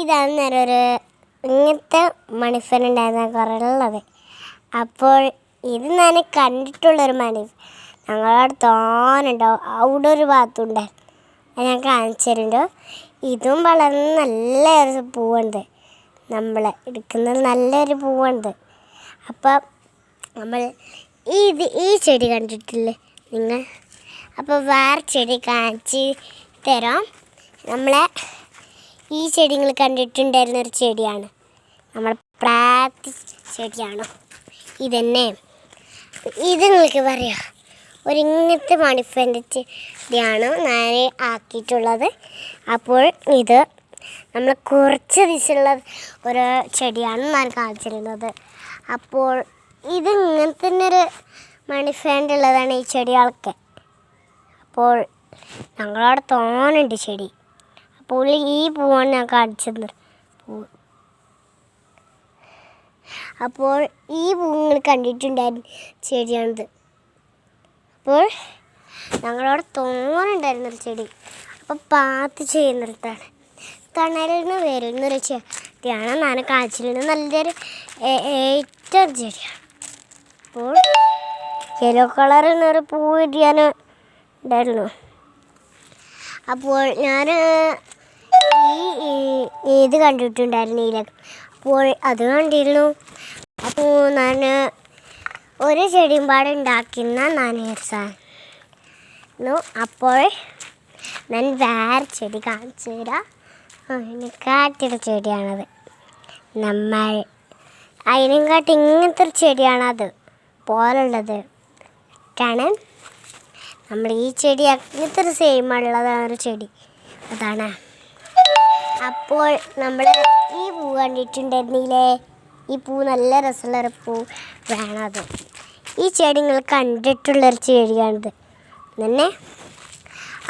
ഇതാണ് ഞാനൊരു ഇങ്ങനത്തെ മണിഫനുണ്ടായിരുന്ന കുറേ ഉള്ളത്. അപ്പോൾ ഇത് ഞാൻ കണ്ടിട്ടുള്ളൊരു ഞങ്ങളവിടെ തോനുണ്ടാവും. അവിടെ ഒരു ഭാഗത്തുണ്ടായിരുന്നു, അത് ഞാൻ കാണിച്ചു തരുന്നുണ്ടോ. ഇതും വളർന്ന് നല്ലൊരു പൂവുണ്ട്, നമ്മൾ എടുക്കുന്നത് നല്ലൊരു പൂവുണ്ട്. അപ്പം നമ്മൾ ഈ ചെടി കണ്ടിട്ടില്ലേ നിങ്ങൾ? അപ്പോൾ വേറെ ചെടി കാണിച്ച് തരാം. നമ്മളെ ഈ ചെടി നിങ്ങൾ കണ്ടിട്ടുണ്ടായിരുന്നൊരു ചെടിയാണ്, നമ്മൾ പ്രാർത്ഥി ചെടിയാണ് ഇതന്നെ. ഇത് നിങ്ങൾക്ക് പറയാം, ഒരിങ്ങനത്തെ മണിഫൻ്റെ ചെടിയാണ് ഞാൻ ആക്കിയിട്ടുള്ളത്. അപ്പോൾ ഇത് നമ്മൾ കുറച്ച് ദിവസമുള്ള ഒരു ചെടിയാണ് ഞാൻ കാണിച്ചിരുന്നത്. അപ്പോൾ ഇത് ഇങ്ങനത്തെ തന്നെ ഒരു മണിഫാൻ്റെ ഉള്ളതാണ് ഈ ചെടികളൊക്കെ. അപ്പോൾ ഞങ്ങളവിടെ തോനുണ്ട് ചെടി. അപ്പോൾ ഈ പൂവാണ് ഞാൻ കാണിച്ചത് പൂവ്. അപ്പോൾ ഈ പൂ നിങ്ങൾ കണ്ടിട്ടുണ്ടായിരുന്ന ചെടിയാണിത്. അപ്പോൾ ഞങ്ങളവിടെ തോനുണ്ടായിരുന്നൊരു ചെടി. അപ്പോൾ പാത്ത് ചെയ്യുന്നിടത്താണ്, തണലിൽ നിന്ന് വരുന്നൊരു ചെടിയാണ് ഞാൻ കാണിച്ചിരുന്നത്. നല്ലൊരു ഏറ്റവും ചെടിയാണ്. അപ്പോൾ യെല്ലോ കളറിൽ നിന്നൊരു പൂ ഇരിക്കാൻ ഉണ്ടായിരുന്നു. അപ്പോൾ ഞാൻ ഇത് കണ്ടിട്ടുണ്ടായിരുന്നു, അപ്പോൾ അത് കണ്ടിരുന്നു. അപ്പോൾ ഞാൻ ഒരു ചെടിയും പാടെ ഉണ്ടാക്കുന്ന സാധനം. അപ്പോൾ ഞാൻ വേറെ ചെടി കാണിച്ചു തരാം. കാട്ടിയുടെ ചെടിയാണത്. നമ്മൾ അതിനും കാട്ടി ഇങ്ങനത്തെ ഒരു ചെടിയാണത് പോലുള്ളത് ാണ് നമ്മൾ ഈ ചെടി. അങ്ങനത്തെ ഒരു സെയിമുള്ളതാണ് ഒരു ചെടി, അതാണ്. അപ്പോൾ നമ്മൾ ഈ പൂ കണ്ടിട്ടുണ്ടായിരുന്നില്ലേ? ഈ പൂ നല്ല രസമുള്ളൊരു പൂ വേണത്. ഈ ചെടി നിങ്ങൾ കണ്ടിട്ടുള്ളൊരു ചെടിയാണിത് തന്നെ.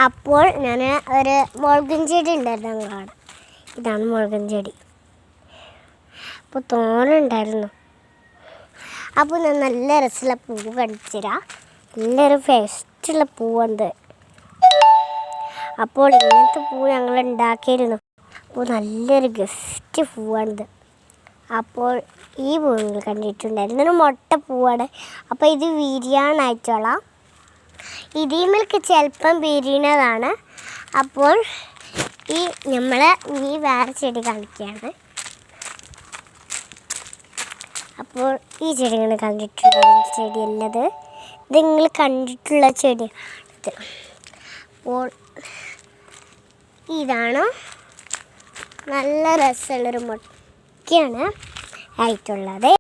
അപ്പോൾ ഞാൻ ഒരു മുളകും ചെടി ഉണ്ടായിരുന്നു ഞങ്ങളവിടെ. ഇതാണ് മുളകും ചെടി. അപ്പോൾ തോനുണ്ടായിരുന്നു. അപ്പോൾ ഞാൻ നല്ല രസമുള്ള പൂവ് കാണിച്ചു തരാം. നല്ലൊരു ഫേസ്റ്റുള്ള പൂവുണ്ട്. അപ്പോൾ ഇങ്ങനത്തെ പൂ ഞങ്ങൾ ഉണ്ടാക്കിയിരുന്നു. അപ്പോൾ നല്ലൊരു ഗസ്റ്റ് പൂവാണിത്. അപ്പോൾ ഈ പൂ നിങ്ങൾ കണ്ടിട്ടുണ്ടായിരുന്നു, ഒരു മുട്ട പൂവാണ്. അപ്പോൾ ഇത് വിരിയാനായിട്ടോളാം. ഇതിമേൽക്ക് ചിലപ്പം വിരിയുന്നതാണ്. അപ്പോൾ നമ്മൾ വേറെ ചെടി കാണിക്കുകയാണ്. അപ്പോൾ ഈ ചെടി നിങ്ങൾ കണ്ടിട്ടുള്ള ചെടിയല്ലത്, ഇത് നിങ്ങൾ കണ്ടിട്ടുള്ള ചെടിയാണിത്. അപ്പോൾ ഇതാണ് നല്ല രസമുള്ളൊരു മുട്ടയാണ് ആയിട്ടുള്ളത്.